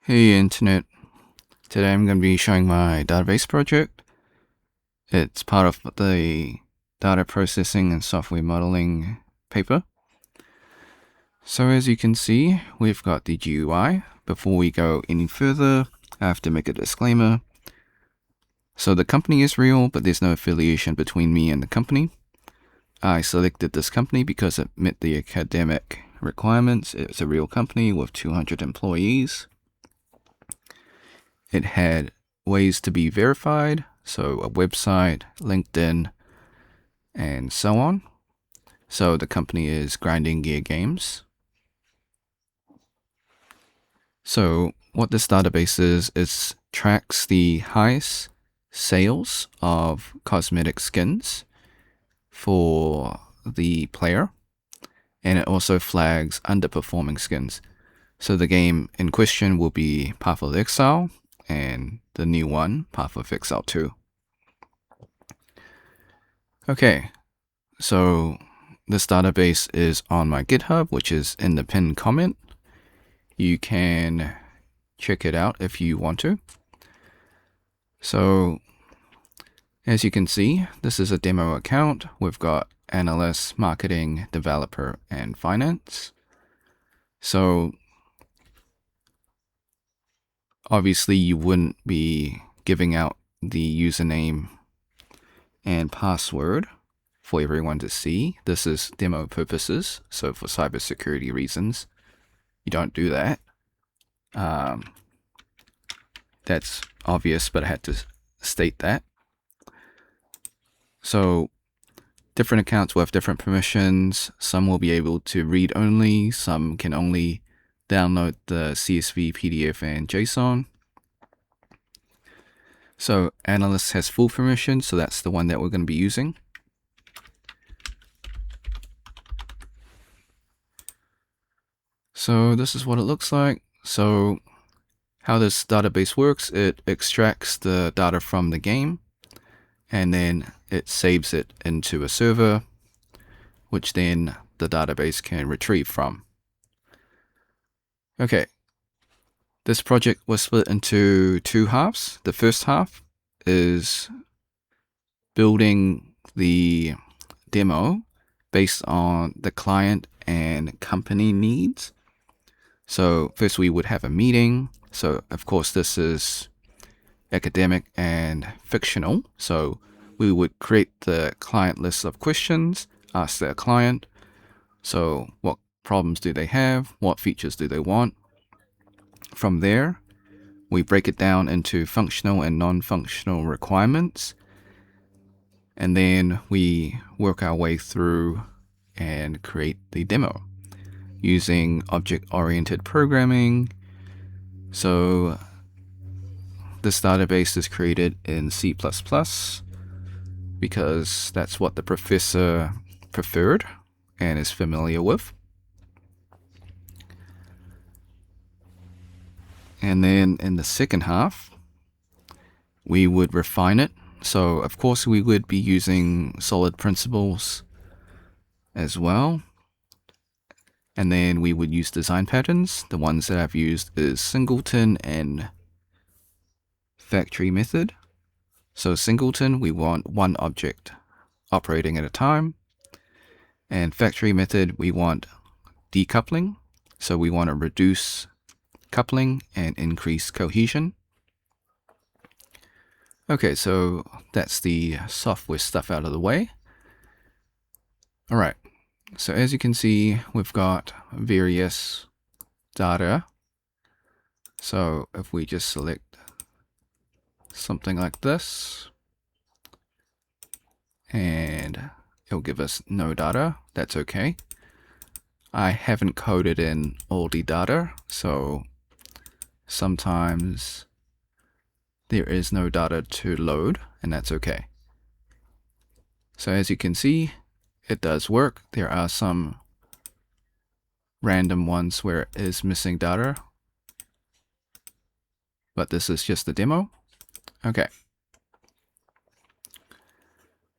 Hey Internet, today I'm going to be showing my database project. It's part of the data processing and software modeling paper. So as you can see, we've got the GUI. Before we go any further, I have to make a disclaimer. So the company is real, but there's no affiliation between me and the company. I selected this company because it met the academic requirements. It's a real company with 200 employees. It had ways to be verified, so a website, LinkedIn, and so on. So the company is Grinding Gear Games. So what this database is tracks the highest sales of cosmetic skins for the player, and it also flags underperforming skins. So the game in question will be Path of Exile, and the new one, Path of Exile 2. Okay, so this database is on my GitHub, which is in the pinned comment. You can check it out if you want to. So as you can see, this is a demo account. We've got analyst, marketing, developer, and finance. So obviously you wouldn't be giving out the username and password for everyone to see. This is demo purposes, so for cybersecurity reasons, you don't do that. That's obvious, but I had to state that. So different accounts will have different permissions. Some will be able to read only, some can only download the CSV, PDF, and JSON. So analyst has full permission, so that's the one that we're going to be using. So this is what it looks like. So how this database works, it extracts the data from the game, and then it saves it into a server, which then the database can retrieve from. Okay, this project was split into two halves. The first half is building the demo based on the client and company needs. So first we would have a meeting. So of course this is academic and fictional. So we would create the client list of questions, ask their client. So what problems do they have? What features do they want? From there, we break it down into functional and non-functional requirements. And then we work our way through and create the demo using object-oriented programming. So this database is created in C++ because that's what the professor preferred and is familiar with. And then in the second half, we would refine it. So of course we would be using solid principles as well. And then we would use design patterns. The ones that I've used is singleton and factory method. So singleton, we want one object operating at a time. And factory method, we want decoupling. So we want to reduce coupling and increase cohesion. Okay, so that's the software stuff out of the way. All right, so as you can see, we've got various data. So if we just select something like this, and it'll give us no data, that's okay. I haven't coded in all the data, so sometimes there is no data to load, and that's okay. So as you can see, it does work. There are some random ones where it is missing data, but this is just the demo. Okay.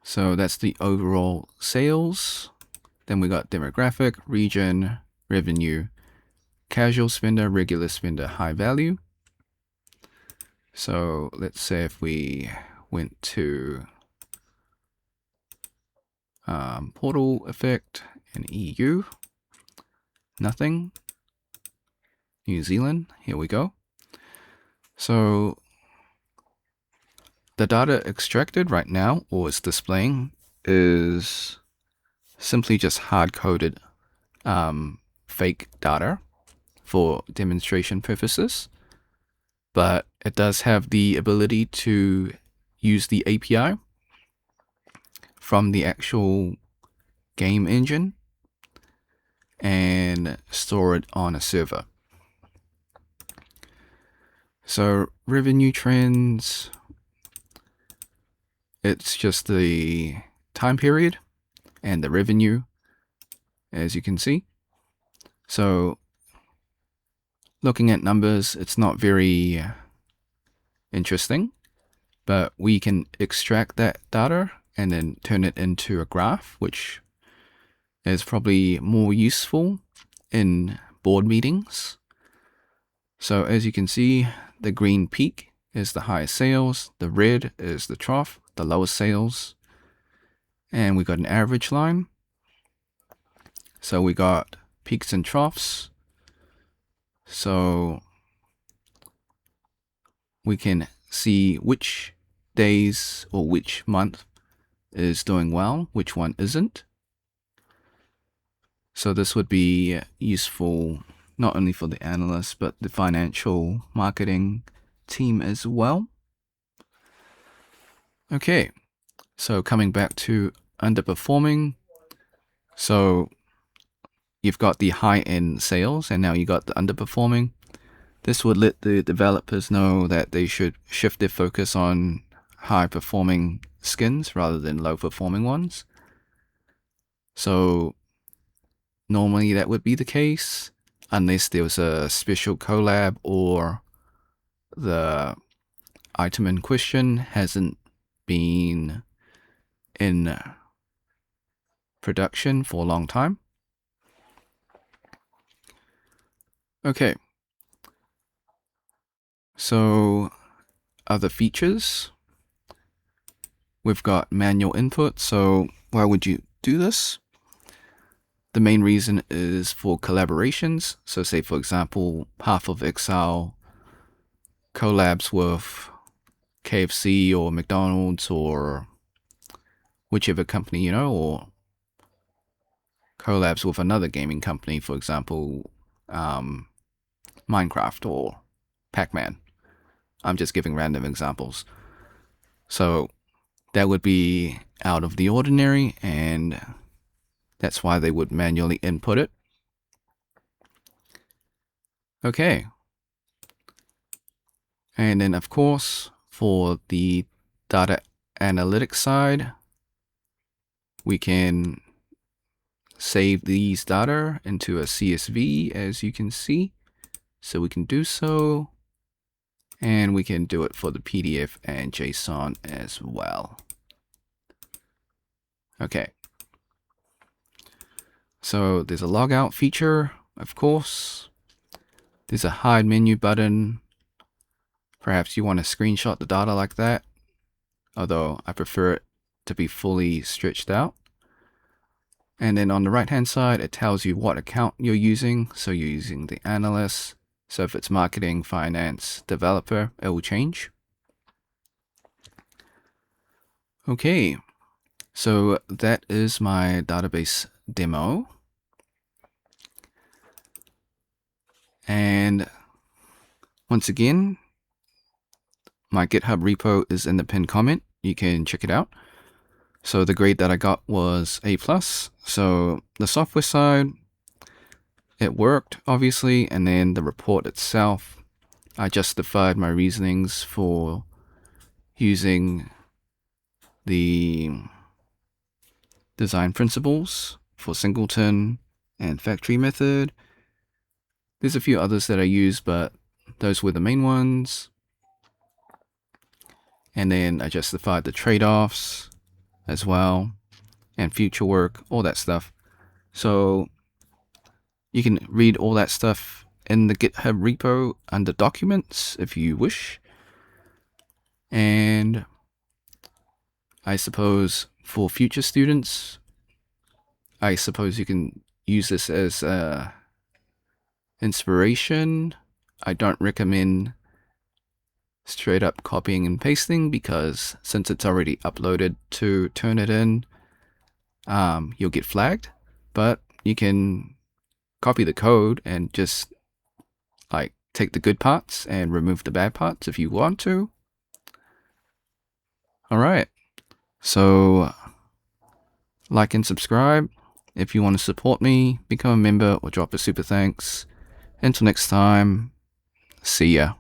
So that's the overall sales. Then we got demographic, region, revenue, casual spender, regular spender, high value. So let's say if we went to portal effect and EU, nothing. New Zealand, here we go. So the data extracted right now, or it's displaying, is simply just hard-coded fake data for demonstration purposes. But it does have the ability to use the API from the actual game engine and store it on a server. So revenue trends, it's just the time period and the revenue, as you can see. So looking at numbers, it's not very interesting, but we can extract that data and then turn it into a graph, which is probably more useful in board meetings. So as you can see, the green peak is the highest sales, the red is the trough, the lowest sales, and we got an average line. So we got peaks and troughs. So we can see which days or which month is doing well, which one isn't. So this would be useful not only for the analysts, but the financial marketing team as well. Okay, so coming back to underperforming. So you've got the high-end sales, and now you got the underperforming. This would let the developers know that they should shift their focus on high-performing skins rather than low-performing ones. So normally that would be the case, unless there was a special collab or the item in question hasn't been in production for a long time. Okay. So other features. We've got manual input. So why would you do this? The main reason is for collaborations. So say, for example, Path of Exile collabs with KFC or McDonald's or whichever company, you know, or collabs with another gaming company, for example, Minecraft or Pac-Man. I'm just giving random examples. So that would be out of the ordinary, and that's why they would manually input it. Okay. And then, of course, for the data analytics side, we can save these data into a CSV, as you can see. So we can do so, and we can do it for the PDF and JSON as well. Okay. So there's a logout feature, of course. There's a hide menu button. Perhaps you want to screenshot the data like that, although I prefer it to be fully stretched out. And then on the right hand side, it tells you what account you're using. So you're using the analyst. So if it's marketing, finance, developer, it will change. Okay, so that is my database demo. And once again, my GitHub repo is in the pinned comment. You can check it out. So the grade that I got was A+. So the software side, it worked, obviously. And then the report itself, I justified my reasonings for using the design principles for singleton and factory method. There's a few others that I use, but those were the main ones. And then I justified the trade-offs as well, and future work, all that stuff. So you can read all that stuff in the GitHub repo under documents if you wish. And I suppose for future students, I suppose you can use this as inspiration. I don't recommend straight up copying and pasting, because since it's already uploaded to turn it in, you'll get flagged. But you can copy the code and just like take the good parts and remove the bad parts if you want to. Alright, so like and subscribe. If you want to support me, become a member or drop a super thanks. Until next time, see ya.